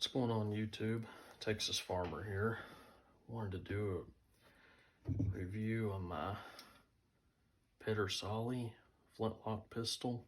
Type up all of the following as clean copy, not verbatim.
What's going on YouTube? Texas Farmer here. Wanted to do a review on my Pedersoli Flintlock pistol.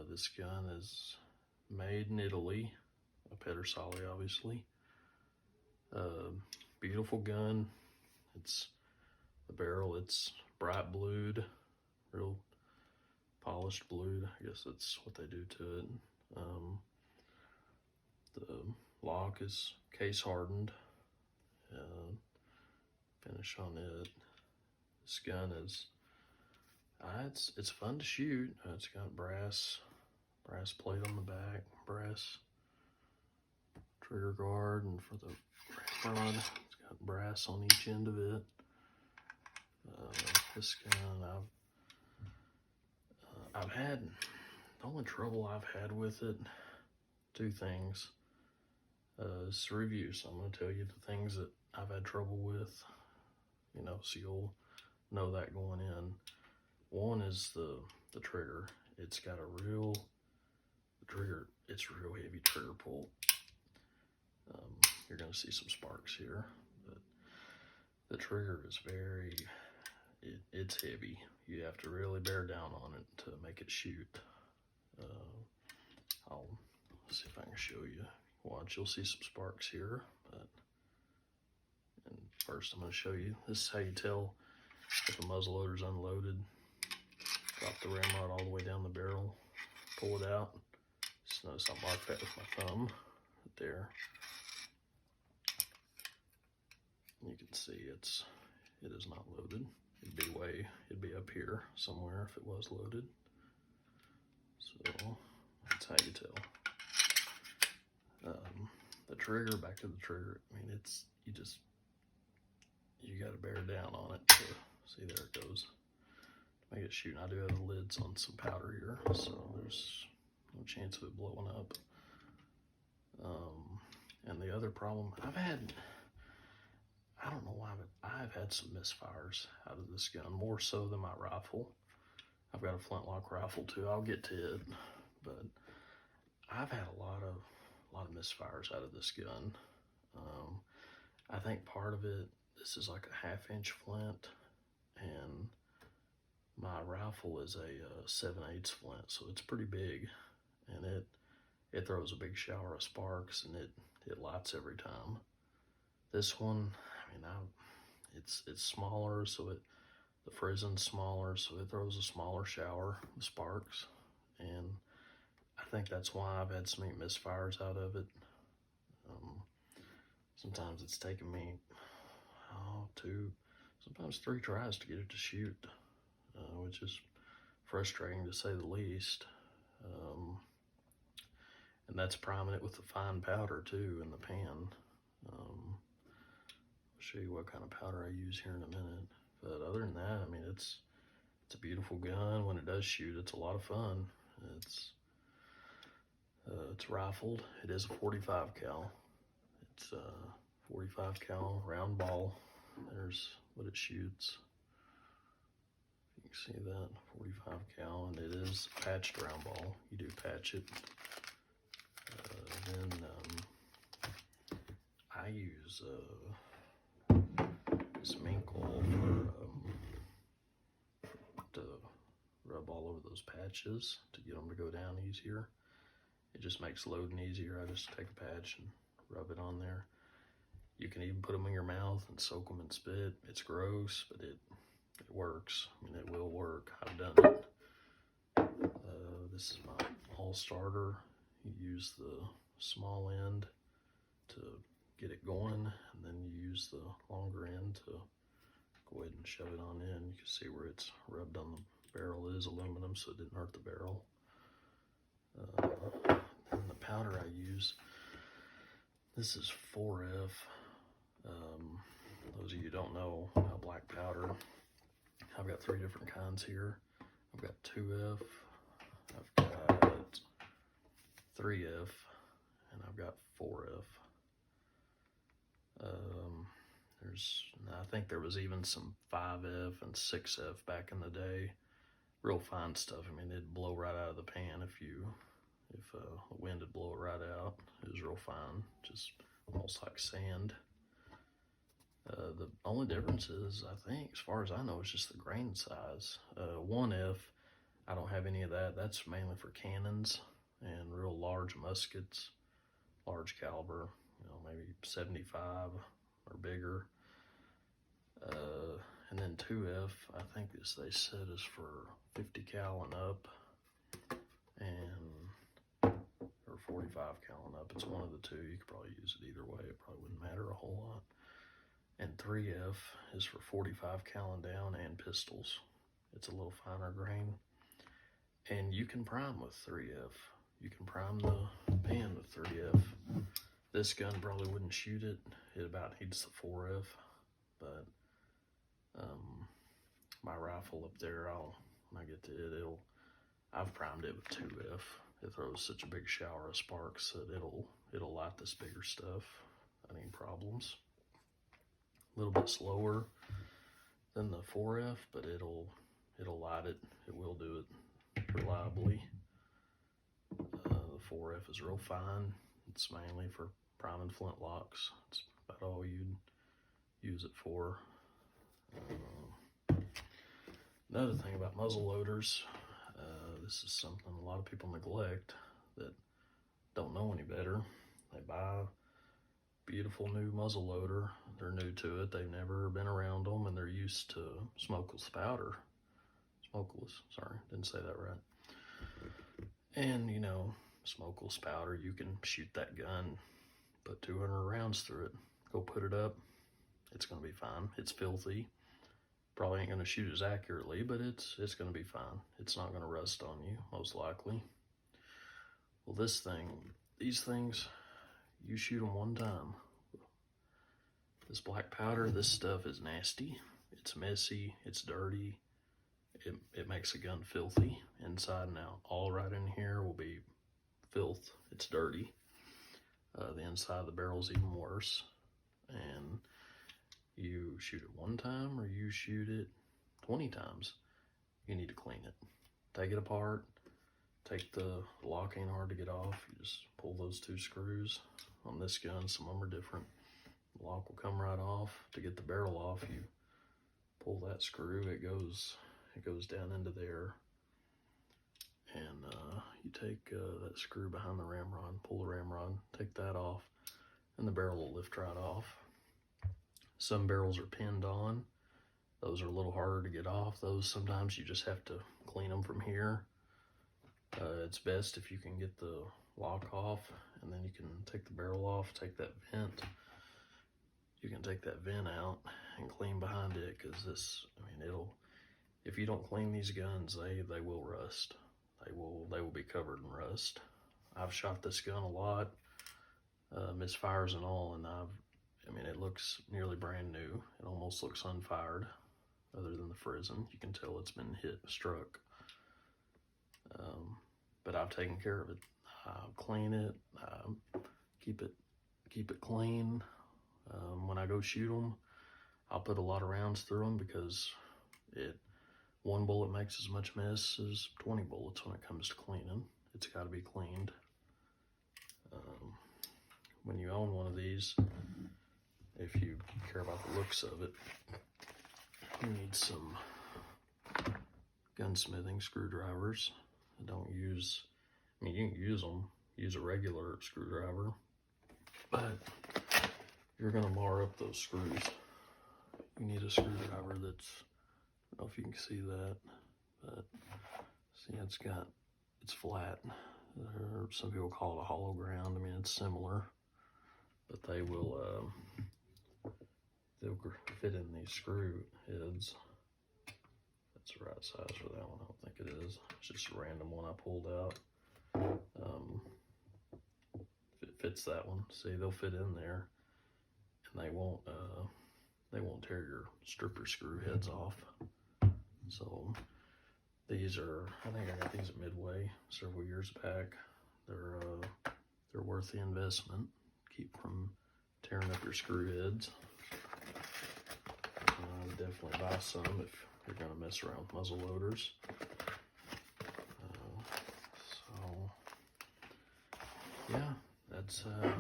This gun is made in Italy, a Pedersoli obviously. Beautiful gun. It's the barrel, it's bright blued, real polished blued. I guess that's what they do to it. The lock is case hardened. Finish on it. This gun is it's fun to shoot. It's got brass plate on the back, brass trigger guard, and for the front, it's got brass on each end of it. This gun, I've had the only trouble I've had with it. Two things. It's a review, so I'm going to tell you the things that I've had trouble with, so you'll know that going in. One is the trigger. It's got a real heavy trigger pull. You're going to see some sparks here, but the trigger is it's heavy. You have to really bear down on it to make it shoot. I'll see if I can show you. Watch, you'll see some sparks here, and first I'm going to show you. This is how you tell if the muzzleloader's unloaded. Drop the ramrod all the way down the barrel, pull it out. Just notice I mark that with my thumb right there. You can see it is not loaded. It'd be up here somewhere if it was loaded. So that's how you tell. The trigger, back to the trigger, I mean, you gotta bear down on it to see. There it goes. To make it shoot. I do have the lids on some powder here, so there's no chance of it blowing up. And the other problem I don't know why, but I've had some misfires out of this gun, more so than my rifle. I've got a Flintlock rifle too, I'll get to it, but I've had a lot of misfires out of this gun. I think part of it, this is like a 1/2-inch flint, and my rifle is a 7/8 flint, so it's pretty big, and it throws a big shower of sparks, and it lights every time. This one, I mean, it's smaller, so the frizzing's smaller, so it throws a smaller shower of sparks, and I think that's why I've had so many misfires out of it. Sometimes it's taken me 2, sometimes 3 tries to get it to shoot, which is frustrating to say the least. And that's priming it with the fine powder too in the pan. I'll show you what kind of powder I use here in a minute. But other than that, I mean, it's a beautiful gun. When it does shoot, it's a lot of fun. It's rifled. It is a 45 cal. It's a 45 cal round ball. There's what it shoots. You can see that, 45 cal, and it is patched round ball. You do patch it. Then I use this mink oil to rub all over those patches to get them to go down easier. It just makes loading easier. I just take a patch and rub it on there. You can even put them in your mouth and soak them in spit. It's gross, but it works. I mean, it will work. I've done it. This is my all starter. You use the small end to get it going, and then you use the longer end to go ahead and shove it on in. You can see where it's rubbed on the barrel. It is aluminum, so it didn't hurt the barrel. And the powder I use, this is 4F. Those of you who don't know about black powder, I've got 3 different kinds here. I've got 2F, I've got 3F, and I've got 4F. I think there was even some 5F and 6F back in the day. Real fine stuff. I mean, it'd blow right out of the pan if you If the wind would blow it right out. It was real fine, just almost like sand. The only difference is, I think, as far as I know, it's just the grain size. 1F, I don't have any of that. That's mainly for cannons and real large muskets, large caliber, maybe 75 or bigger. And then 2F, I think they said is for 50 cal and up, or 45 cal and up. It's one of the two. You could probably use it either way. It probably wouldn't matter a whole lot. And 3F is for 45 cal and down and pistols. It's a little finer grain. And you can prime with 3F. You can prime the pan with 3F. This gun probably wouldn't shoot it. It about needs the 4F. But my rifle up there, when I get to it, I've primed it with 2F. It throws such a big shower of sparks that it'll light this bigger stuff. Any problems. A little bit slower than the 4F, but it'll light it. It will do it reliably. The 4F is real fine. It's mainly for priming flintlocks. It's about all you'd use it for. Another thing about muzzle loaders, this is something a lot of people neglect that don't know any better. They buy a beautiful new muzzle loader. They're new to it. They've never been around them, and they're used to smokeless powder. Smokeless, sorry, didn't say that right. And, smokeless powder, you can shoot that gun, put 200 rounds through it, go put it up. It's going to be fine. It's filthy. Probably ain't going to shoot as accurately, but it's going to be fine. It's not going to rust on you, most likely. Well, these things, you shoot them one time. This black powder, this stuff is nasty. It's messy. It's dirty. It makes a gun filthy inside and out. All right in here will be filth. It's dirty. The inside of the barrel is even worse. And you shoot it one time or you shoot it 20 times, you need to clean it. Take it apart. Take the lock, ain't hard to get off. You just pull those two screws. On this gun, some of them are different. The lock will come right off. To get the barrel off, you pull that screw. It goes down into there. And you take that screw behind the ramrod, pull the ramrod, take that off, and the barrel will lift right off. Some barrels are pinned on. Those are a little harder to get off. Those sometimes you just have to clean them from here. It's best if you can get the lock off, and then you can take the barrel off, take that vent. You can take that vent out and clean behind it, because if you don't clean these guns, they will rust. They will be covered in rust. I've shot this gun a lot, misfires and all, and it looks nearly brand new. It almost looks unfired, other than the frizzing. You can tell it's been struck. But I've taken care of it. I clean it, keep it clean. When I go shoot them, I'll put a lot of rounds through them, because one bullet makes as much mess as 20 bullets when it comes to cleaning. It's got to be cleaned. When you own one of these, if you care about the looks of it, you need some gunsmithing screwdrivers. You can use them, use a regular screwdriver, but you're gonna mar up those screws. You need a screwdriver that's, I don't know if you can see that, but see, it's flat. Some people call it a hollow ground. It's similar, but they'll fit in these screw heads. That's the right size for that one. I don't think it is. It's just a random one I pulled out. If it fits that one, see, they'll fit in there, and they won't tear your stripper screw heads off. So these are, I think I got these at Midway several years back. They're worth the investment. Keep from tearing up your screw heads. I would definitely buy some if you're going to mess around with muzzle loaders. So yeah, that's a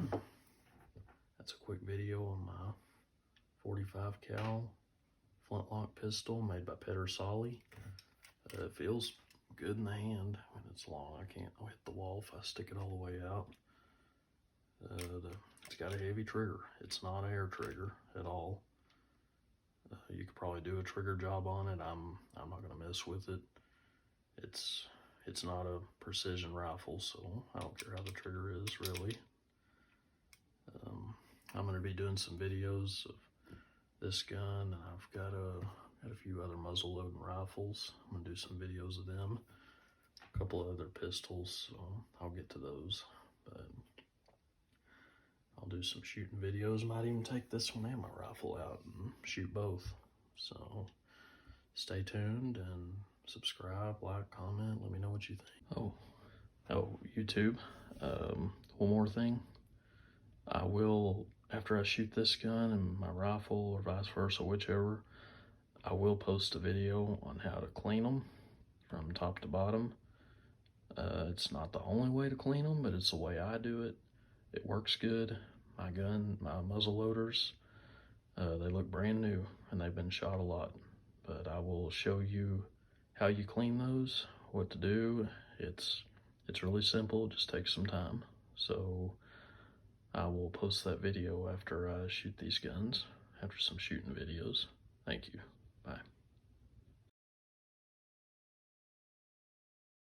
quick video on my 45 cal Flintlock pistol made by Pedersoli. It feels good in the hand when it's long. I can't hit the wall if I stick it all the way out. It's got a heavy trigger. It's not an air trigger at all. You could probably do a trigger job on it. I'm not gonna mess with it. It's not a precision rifle, so I don't care how the trigger is really. I'm gonna be doing some videos of this gun, and I've got a few other muzzle loading rifles. I'm gonna do some videos of them. A couple of other pistols, so I'll get to those. But I'll do some shooting videos. Might even take this one and my rifle out and shoot both. So stay tuned and subscribe, like, comment, let me know what you think. Oh, YouTube. One more thing. I will, after I shoot this gun and my rifle or vice versa, whichever, I will post a video on how to clean them from top to bottom. It's not the only way to clean them, but it's the way I do it. It works good. My gun, my muzzle loaders, they look brand new and they've been shot a lot. But I will show you how you clean those, what to do. It's really simple, it just takes some time. So I will post that video after I shoot these guns, after some shooting videos. Thank you. Bye.